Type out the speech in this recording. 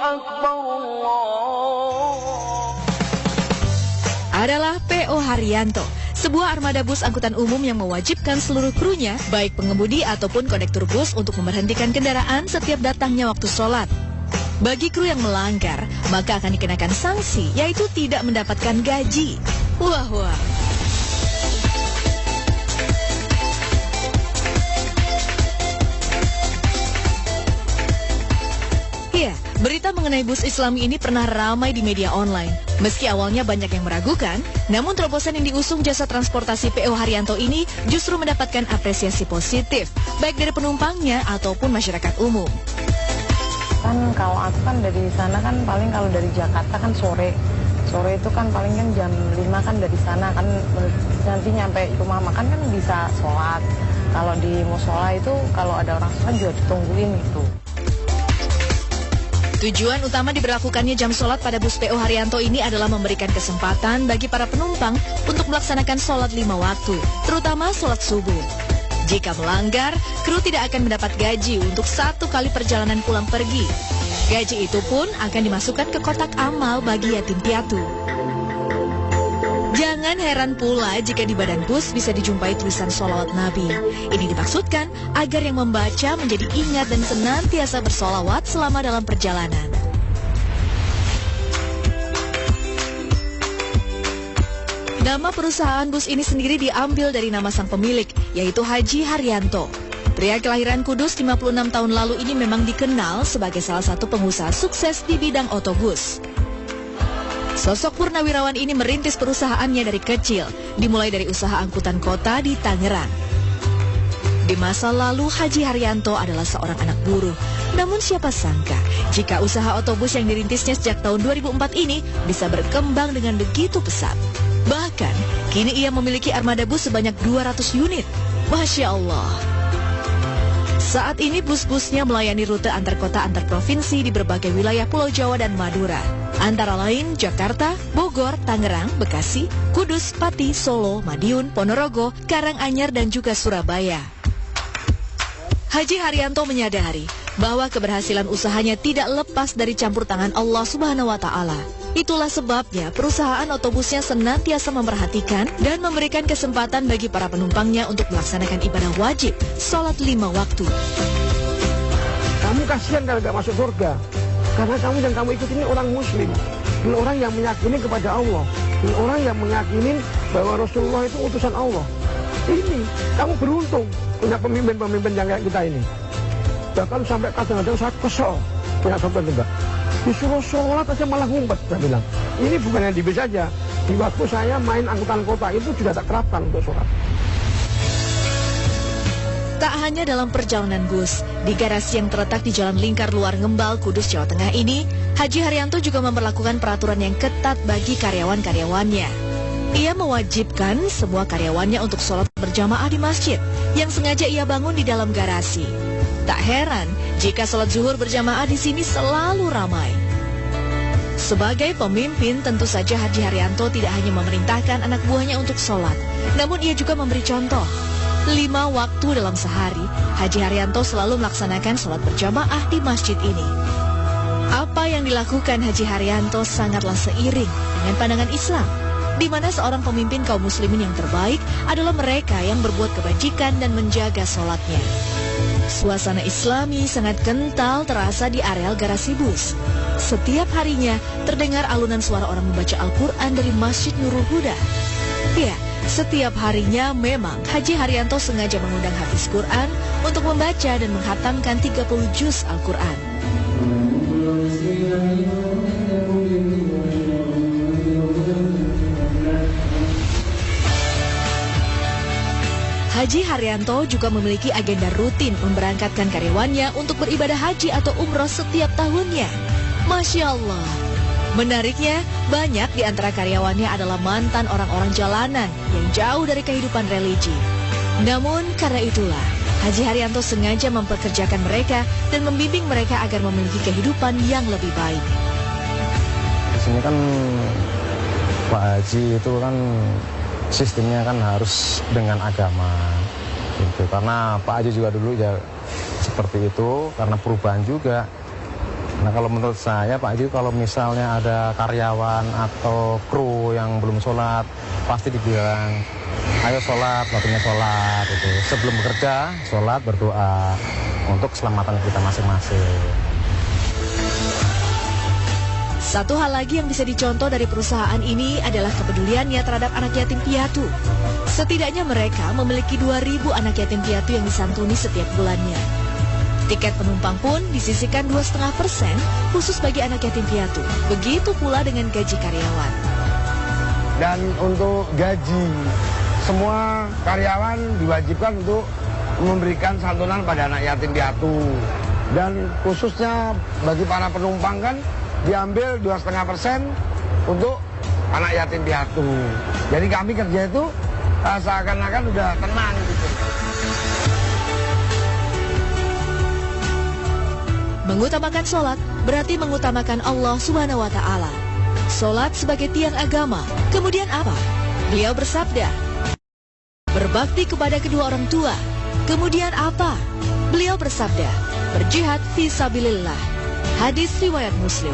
Akbar, adalah P.O. Haryanto, sebuah armada bus angkutan umum yang mewajibkan seluruh krunya, baik pengemudi ataupun kondektur bus, untuk memberhentikan kendaraan setiap datangnya waktu sholat. Bagi kru yang melanggar, maka akan dikenakan sanksi, yaitu tidak mendapatkan gaji. Wah. Ya, berita mengenai bus Islami ini pernah ramai di media online. Meski awalnya banyak yang meragukan, namun terobosan yang diusung jasa transportasi P.O. Haryanto ini justru mendapatkan apresiasi positif, baik dari penumpangnya ataupun masyarakat umum. Kan kalau aku kan dari sana kan paling kalau dari Jakarta kan sore itu kan paling kan jam 5 kan dari sana kan nanti nyampe rumah makan kan bisa sholat. Kalau di musola itu kalau ada orang sholat juga ditungguin gitu. Tujuan utama diberlakukannya jam sholat pada bus P.O. Haryanto ini adalah memberikan kesempatan bagi para penumpang untuk melaksanakan sholat 5 waktu, terutama sholat subuh. Jika melanggar, kru tidak akan mendapat gaji untuk 1 kali perjalanan pulang pergi. Gaji itu pun akan dimasukkan ke kotak amal bagi yatim piatu. Jangan heran pula jika di badan bus bisa dijumpai tulisan sholawat Nabi. Ini dimaksudkan agar yang membaca menjadi ingat dan senantiasa bersolawat selama dalam perjalanan. Nama perusahaan bus ini sendiri diambil dari nama sang pemilik, yaitu Haji Haryanto. Pria kelahiran Kudus 56 tahun lalu ini memang dikenal sebagai salah satu pengusaha sukses di bidang otobus. Sosok purnawirawan ini merintis perusahaannya dari kecil, dimulai dari usaha angkutan kota di Tangerang. Di masa lalu, Haji Haryanto adalah seorang anak buruh. Namun siapa sangka, jika usaha otobus yang dirintisnya sejak tahun 2004 ini bisa berkembang dengan begitu pesat. Bahkan, kini ia memiliki armada bus sebanyak 200 unit. Masya Allah. Saat ini bus-busnya melayani rute antar kota antar provinsi di berbagai wilayah Pulau Jawa dan Madura. Antara lain Jakarta, Bogor, Tangerang, Bekasi, Kudus, Pati, Solo, Madiun, Ponorogo, Karanganyar, dan juga Surabaya. Haji Haryanto menyadari bahwa keberhasilan usahanya tidak lepas dari campur tangan Allah Subhanahu wa Ta'ala. Itulah sebabnya perusahaan otobusnya senantiasa memperhatikan dan memberikan kesempatan bagi para penumpangnya untuk melaksanakan ibadah wajib, sholat 5 waktu. Kamu kasihan kalau gak masuk surga, karena kamu yang kamu ikut ini orang muslim, dan orang yang meyakini kepada Allah, dan orang yang meyakini bahwa Rasulullah itu utusan Allah. Ini, kamu beruntung punya pemimpin-pemimpin yang kayak kita ini. Bahkan sampai kadang-kadang saya kesel punya sobat juga. Disuruh sholat aja malah ngumpet, saya bilang. Ini bukan yang di bis saja. Di waktu saya main angkutan kota itu juga tak kerapkan untuk sholat. Tak hanya dalam perjalanan bus, di garasi yang terletak di Jalan Lingkar Luar Ngembal, Kudus, Jawa Tengah ini, Haji Haryanto juga memperlakukan peraturan yang ketat bagi karyawan-karyawannya. Ia mewajibkan semua karyawannya untuk sholat berjamaah di masjid yang sengaja ia bangun di dalam garasi. Tak heran jika sholat zuhur berjamaah di sini selalu ramai. Sebagai pemimpin, tentu saja Haji Haryanto tidak hanya memerintahkan anak buahnya untuk sholat, namun ia juga memberi contoh. 5 waktu dalam sehari, Haji Haryanto selalu melaksanakan sholat berjamaah di masjid ini. Apa yang dilakukan Haji Haryanto sangatlah seiring dengan pandangan Islam, di mana seorang pemimpin kaum muslimin yang terbaik adalah mereka yang berbuat kebajikan dan menjaga sholatnya. Suasana Islami sangat kental terasa di areal garasi bus. Setiap harinya terdengar alunan suara orang membaca Al-Quran dari Masjid Nurul Huda. Ya, setiap harinya memang Haji Haryanto sengaja mengundang hafiz Quran untuk membaca dan menghatamkan 30 juz Al-Quran. Haji Haryanto juga memiliki agenda rutin memberangkatkan karyawannya untuk beribadah haji atau umroh setiap tahunnya. Masya Allah. Menariknya, banyak di antara karyawannya adalah mantan orang-orang jalanan yang jauh dari kehidupan religi. Namun karena itulah, Haji Haryanto sengaja mempekerjakan mereka dan membimbing mereka agar memiliki kehidupan yang lebih baik. Di sini kan Pak Haji itu kan sistemnya kan harus dengan agama gitu. Karena Pak Haji juga dulu ya seperti itu, karena perubahan juga Nah kalau menurut saya Pak Haji, kalau misalnya ada karyawan atau kru yang belum sholat, pasti dibilang, ayo sholat, waktunya sholat. Gitu. Sebelum bekerja, sholat, berdoa untuk keselamatan kita masing-masing. Satu hal lagi yang bisa dicontoh dari perusahaan ini adalah kepeduliannya terhadap anak yatim piatu. Setidaknya mereka memiliki 2.000 anak yatim piatu yang disantuni setiap bulannya. Tiket penumpang pun disisihkan 2,5% khusus bagi anak yatim piatu. Begitu pula dengan gaji karyawan. Dan untuk gaji, semua karyawan diwajibkan untuk memberikan santunan pada anak yatim piatu. Dan khususnya bagi para penumpang kan diambil 2,5% untuk anak yatim piatu. Jadi kami kerja itu seakan-akan udah tenang gitu. Mengutamakan sholat berarti mengutamakan Allah Subhanahu wa Ta'ala. Sholat sebagai tiang agama. Kemudian apa? Beliau bersabda, berbakti kepada kedua orang tua. Kemudian apa? Beliau bersabda, berjihad fi sabilillah. Hadis riwayat Muslim.